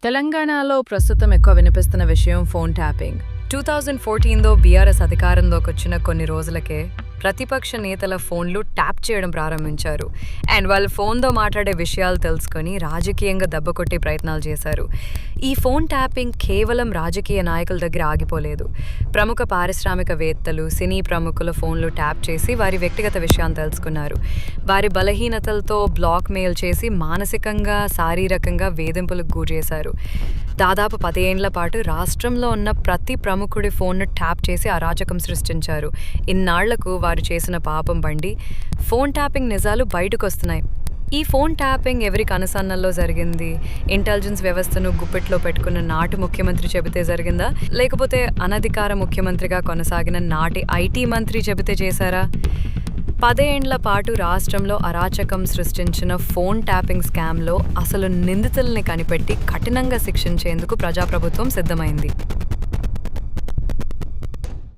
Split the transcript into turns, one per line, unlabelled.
తెలంగాణలో ప్రస్తుతం ఎక్కువ వినిపిస్తున్న విషయం ఫోన్ ట్యాపింగ్. 2014లో బీఆర్ఎస్ అధికారంలోకి వచ్చిన కొన్ని రోజులకే ప్రతిపక్ష నేతల ఫోన్లు ట్యాప్ చేయడం ప్రారంభించారు. అండ్ వాళ్ళు ఫోన్తో మాట్లాడే విషయాలు తెలుసుకొని రాజకీయంగా దెబ్బకొట్టే ప్రయత్నాలు చేశారు. ఈ ఫోన్ ట్యాపింగ్ కేవలం రాజకీయ నాయకుల దగ్గర ఆగిపోలేదు. ప్రముఖ పారిశ్రామికవేత్తలు, సినీ ప్రముఖుల ఫోన్లు ట్యాప్ చేసి వారి వ్యక్తిగత విషయాలు తెలుసుకున్నారు. వారి బలహీనతలతో బ్లాక్ మెయిల్ చేసి మానసికంగా, శారీరకంగా వేధింపులకు గురిచేశారు. దాదాపు 10 ఏళ్ల పాటు రాష్ట్రంలో ఉన్న ప్రతి ప్రముఖుడి ఫోన్ను ట్యాప్ చేసి అరాచకం సృష్టించారు. ఇన్నాళ్లకు వారు చేసిన పాపం బండి ఫోన్ ట్యాపింగ్ నిజాలు బయటకొస్తున్నాయి. ఈ ఫోన్ ట్యాపింగ్ ఎవరి కనుసన్నల్లో జరిగింది? ఇంటెలిజెన్స్ వ్యవస్థను గుప్పెట్లో పెట్టుకున్న నాటి ముఖ్యమంత్రి చెబితే జరిగిందా, లేకపోతే అనధికార ముఖ్యమంత్రిగా కొనసాగిన నాటి ఐటీ మంత్రి చెబితే చేశారా? 10 ఏండ్ల పాటు రాష్ట్రంలో అరాచకం సృష్టించిన ఫోన్ ట్యాపింగ్ స్కామ్లో అసలు నిందితుల్ని కనిపెట్టి కఠినంగా శిక్షించేందుకు ప్రజాప్రభుత్వం సిద్ధమైంది.